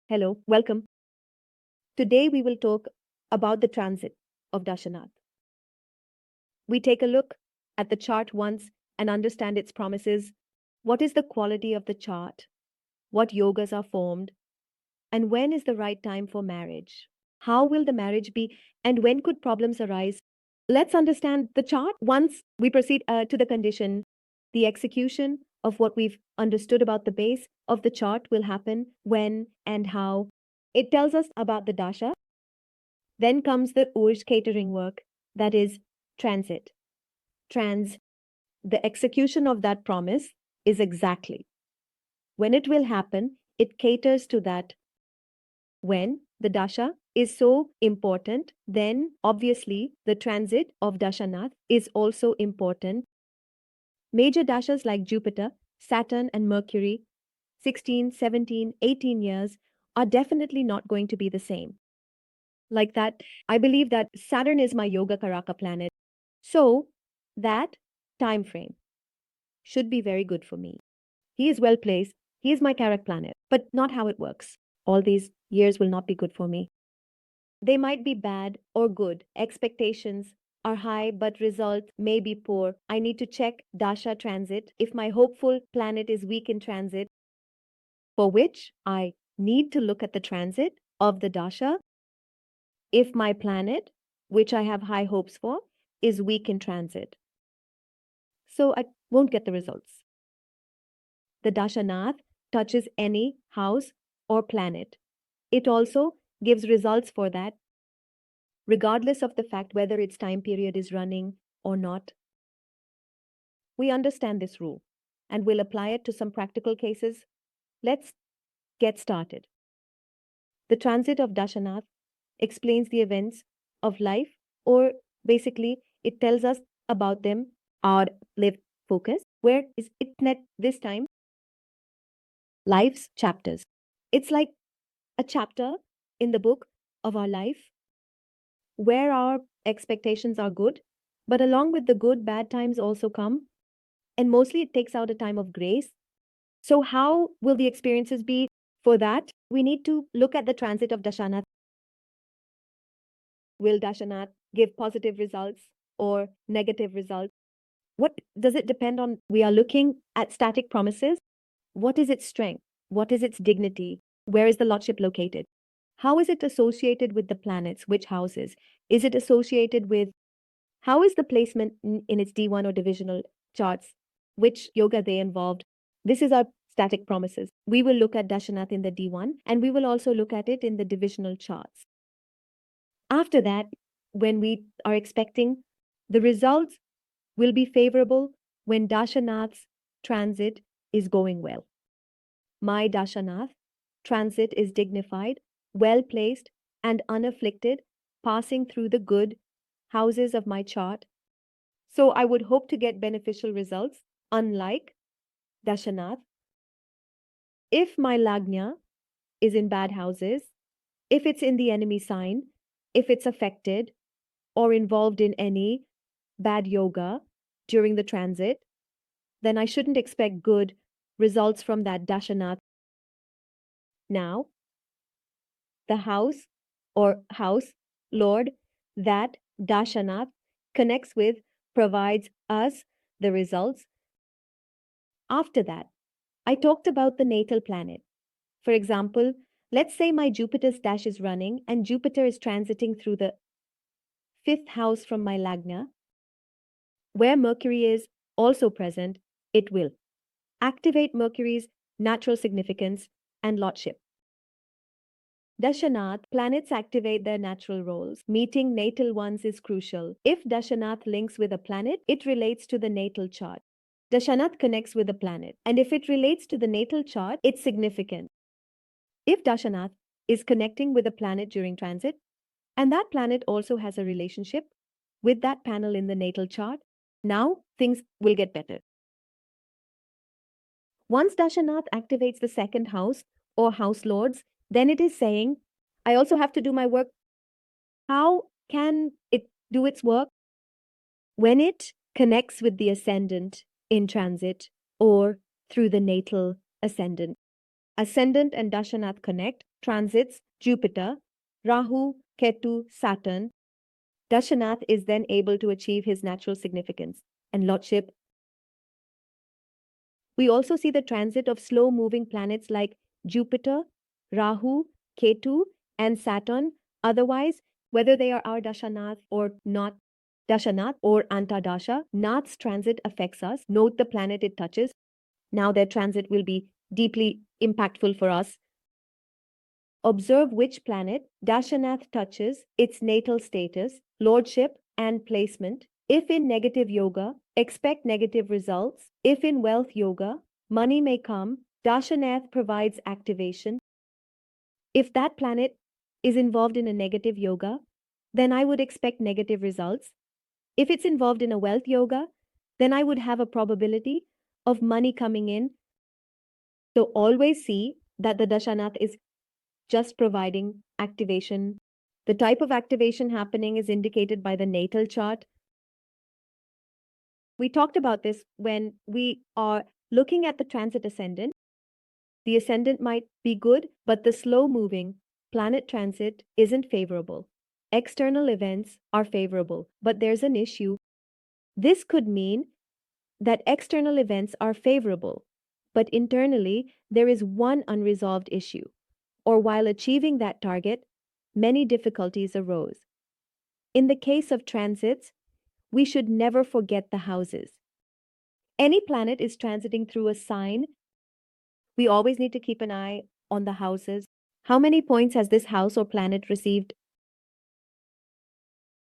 Hello, welcome. Today we will talk about the transit of Dasha Nath. We take a look at the chart once and understand its promises. What is the quality of the chart? What yogas are formed? And when is the right time for marriage? How will the marriage be? And when could problems arise? Let's understand the chart once we proceed to the condition. The execution of what we've understood about the base of the chart will happen when and how. It tells us about the dasha. Then comes the Urj catering work, that is transit. Trans, the execution of that promise is exactly. When it will happen, it caters to that. When the dasha is so important, then obviously the transit of Dasha Nath is also important. Major dashas like Jupiter, Saturn, and Mercury, 16, 17, 18 years, are definitely not going to be the same. Like that, I believe that Saturn is my Yoga Karaka planet. So that time frame should be very good for me. He is well placed. He is my Karak planet, but not how it works. All these years will not be good for me. They might be bad or good. Expectations are high, but results may be poor. I need to check Dasha transit. If my hopeful planet is weak in transit, for which I need to look at the transit of the Dasha. If my planet, which I have high hopes for, is weak in transit, so I won't get the results. The Dasha Nath touches any house or planet. It also gives results for that, regardless of the fact whether its time period is running or not. We understand this rule and will apply it to some practical cases. Let's get started. The transit of Dasha Nath explains the events of life, or basically, it tells us about them, our live focus. Where is it net this time? Life's chapters. It's like a chapter in the book of our life where our expectations are good, but along with the good, bad times also come. And mostly it takes out a time of grace. So, how will the experiences be? For that, we need to look at the transit of Dashanath. Will Dashanath give positive results or negative results? What does it depend on? We are looking at static promises. What is its strength? What is its dignity? Where is the lordship located? How is it associated with the planets? Which houses? Is it associated with how is the placement in its D1 or divisional charts? Which yoga they involved? This is our static promises. We will look at Dashanath in the D1 and we will also look at it in the divisional charts. After that, when we are expecting, the results will be favorable when Dashanath's transit is going well. My Dashanath transit is dignified, well placed, and unafflicted, passing through the good houses of my chart. So I would hope to get beneficial results, unlike Dashanath. If my Lagna is in bad houses, if it's in the enemy sign, if it's affected or involved in any bad yoga during the transit, then I shouldn't expect good results from that Dashanath. Now, the house or house lord that Dashanath connects with provides us the results. After that, I talked about the natal planet. For example, let's say my Jupiter's dash is running and Jupiter is transiting through the fifth house from my Lagna, where Mercury is also present, it will activate Mercury's natural significance and lordship. Dashanath, planets activate their natural roles. Meeting natal ones is crucial. If Dashanath links with a planet, it relates to the natal chart. Dashanath connects with a planet, and if it relates to the natal chart, it's significant. If Dashanath is connecting with a planet during transit, and that planet also has a relationship with that panel in the natal chart, now things will get better. Once Dashanath activates the second house or house lords, then it is saying, I also have to do my work. How can it do its work? When it connects with the ascendant in transit or through the natal ascendant. Ascendant and Dashanath connect. transits Jupiter, Rahu, Ketu, Saturn, Dasha Nath is then able to achieve his natural significance and lordship. We also see the transit of slow-moving planets like Jupiter, Rahu, Ketu, and Saturn. Otherwise, whether they are our Dasha Nath or not, Dasha Nath or Antardasha, Nath's transit affects us. Note the planet it touches. Now their transit will be deeply impactful for us. Observe which planet Dasha Nath touches, its natal status, lordship, and placement. If in negative yoga, expect negative results. If in wealth yoga, money may come. Dasha Nath provides activation. If that planet is involved in a negative yoga, then I would expect negative results. If it's involved in a wealth yoga, then I would have a probability of money coming in. So always see that the Dashanath is just providing activation. The type of activation happening is indicated by the natal chart. We talked about this when we are looking at the transit ascendant. The ascendant might be good, but the slow moving planet transit isn't favorable. External events are favorable, but there's an issue. This could mean that external events are favorable, but internally there is one unresolved issue, or while achieving that target, many difficulties arose. In the case of transits, we should never forget the houses. Any planet is transiting through a sign. We always need to keep an eye on the houses. How many points has this house or planet received?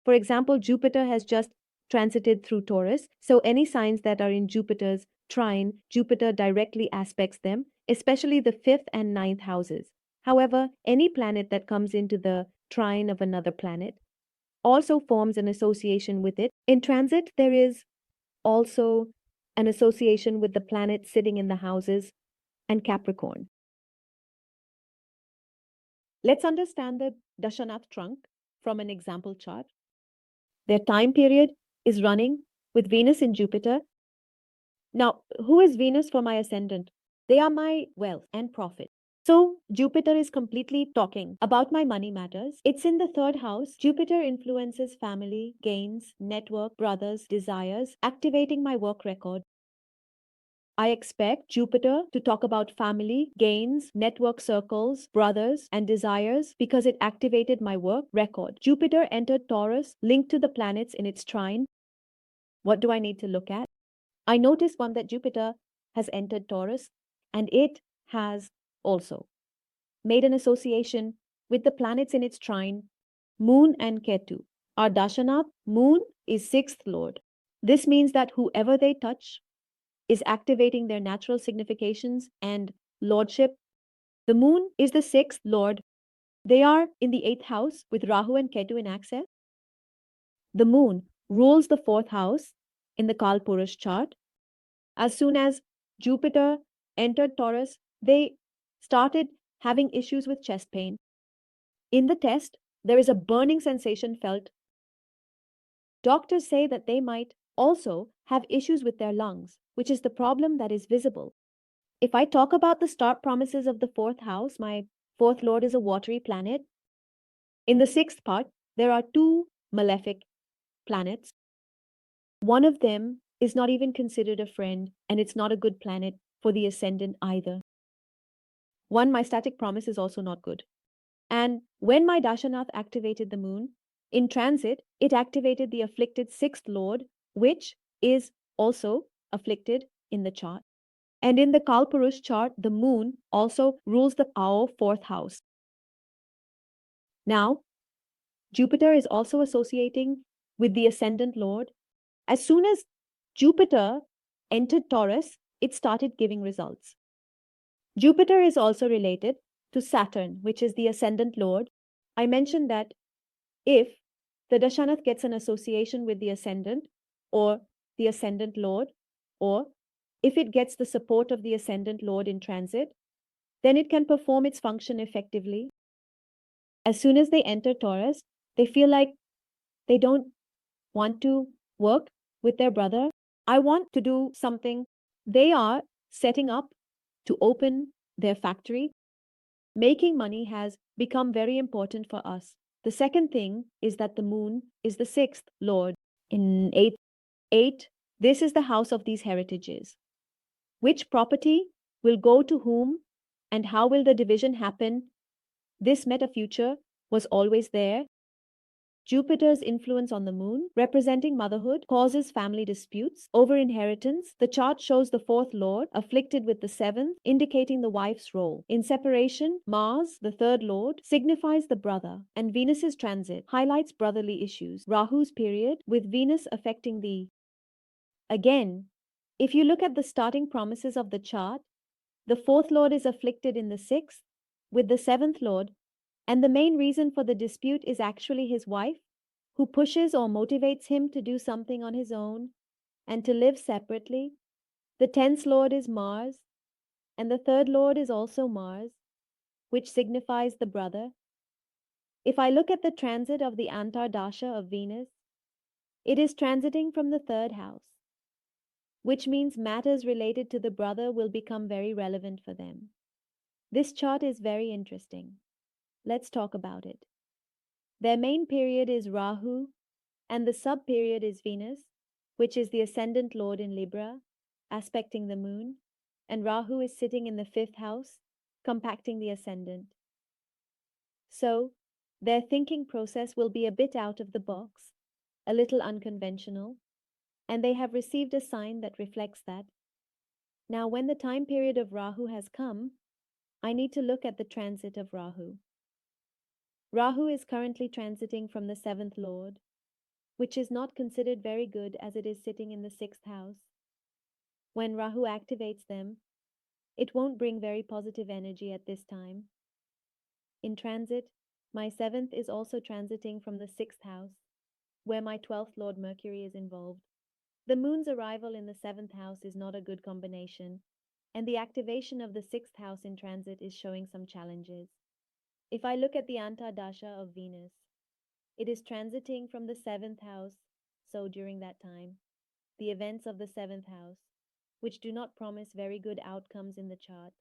For example, Jupiter has just transited through Taurus, so any signs that are in Jupiter's trine, Jupiter directly aspects them, especially the 5th and 9th houses. However, any planet that comes into the trine of another planet also forms an association with it. In transit, there is also an association with the planet sitting in the houses and Capricorn. Let's understand the Dashanath trunk from an example chart. Their time period is running with Venus in Jupiter. Now, who is Venus for my ascendant? They are my wealth and profit. So, Jupiter is completely talking about my money matters. It's in the 3rd house. Jupiter influences family, gains, network, brothers, desires, activating my work record. I expect Jupiter to talk about family, gains, network circles, brothers, and desires because it activated my work record. Jupiter entered Taurus, linked to the planets in its trine. What do I need to look at? I noticed one that Jupiter has entered Taurus, and it has also made an association with the planets in its trine, Moon and Ketu. Our Dashanath, Moon is 6th lord. This means that whoever they touch is activating their natural significations and lordship. The Moon is the 6th lord. They are in the 8th house with Rahu and Ketu in access. The Moon rules the 4th house in the Kalpurush chart. As soon as Jupiter entered Taurus, they started having issues with chest pain. In the test, there is a burning sensation felt. Doctors say that they might also have issues with their lungs, which is the problem that is visible. If I talk about the start promises of the 4th house, my 4th lord is a watery planet. In the 6th part, there are 2 malefic planets. One of them is not even considered a friend, and it's not a good planet for the ascendant either. One, my static promise is also not good. And when my Dashanath activated the Moon, in transit, it activated the afflicted 6th lord, which is also afflicted in the chart. And in the Kalpurush chart, the Moon also rules our 4th house. Now, Jupiter is also associating with the ascendant lord. As soon as Jupiter entered Taurus, it started giving results. Jupiter is also related to Saturn, which is the ascendant lord. I mentioned that if the Dashanath gets an association with the ascendant or the ascendant lord, or if it gets the support of the ascendant lord in transit, then it can perform its function effectively. As soon as they enter Taurus, they feel like they don't want to work with their brother. I want to do something. They are setting up to open their factory. Making money has become very important for us. The second thing is that the moon is the sixth lord. In 8, this is the house of these heritages. Which property will go to whom and how will the division happen? This meta future was always there. Jupiter's influence on the moon, representing motherhood, causes family disputes over inheritance. The chart shows the fourth lord afflicted with the seventh, indicating the wife's role. In separation, Mars, the third lord, signifies the brother, and Venus's transit highlights brotherly issues. Rahu's period, with Venus affecting the. Again, if you look at the starting promises of the chart, the fourth lord is afflicted in the sixth, with the seventh lord, and the main reason for the dispute is actually his wife, who pushes or motivates him to do something on his own and to live separately. The tenth lord is Mars, and the third lord is also Mars, which signifies the brother. If I look at the transit of the Dasha of Venus, it is transiting from the third house, which means matters related to the brother will become very relevant for them. This chart is very interesting. Let's talk about it. Their main period is Rahu, and the sub-period is Venus, which is the ascendant lord in Libra, aspecting the moon, and Rahu is sitting in the fifth house, compacting the ascendant. So, their thinking process will be a bit out of the box, a little unconventional, and they have received a sign that reflects that. Now, when the time period of Rahu has come, I need to look at the transit of Rahu. Rahu is currently transiting from the seventh lord, which is not considered very good as it is sitting in the sixth house. When Rahu activates them, it won't bring very positive energy at this time. In transit, my seventh is also transiting from the sixth house, where my 12th Lord Mercury is involved. The moon's arrival in the seventh house is not a good combination, and the activation of the sixth house in transit is showing some challenges. If I look at the Dasha of Venus, it is transiting from the seventh house, so during that time, the events of the seventh house, which do not promise very good outcomes in the chart,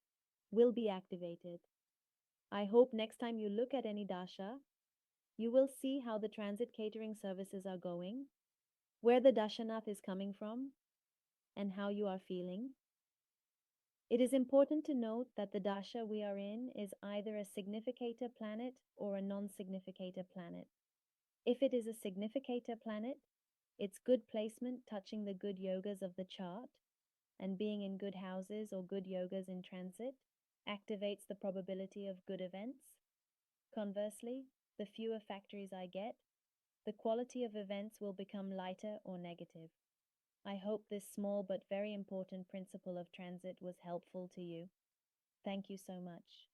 will be activated. I hope next time you look at any dasha, you will see how the transit catering services are going, where the Dasha Nath is coming from, and how you are feeling. It is important to note that the dasha we are in is either a significator planet or a non-significator planet. If it is a significator planet, its good placement touching the good yogas of the chart and being in good houses or good yogas in transit activates the probability of good events. Conversely, the fewer factories I get, the quality of events will become lighter or negative. I hope this small but very important principle of transit was helpful to you. Thank you so much.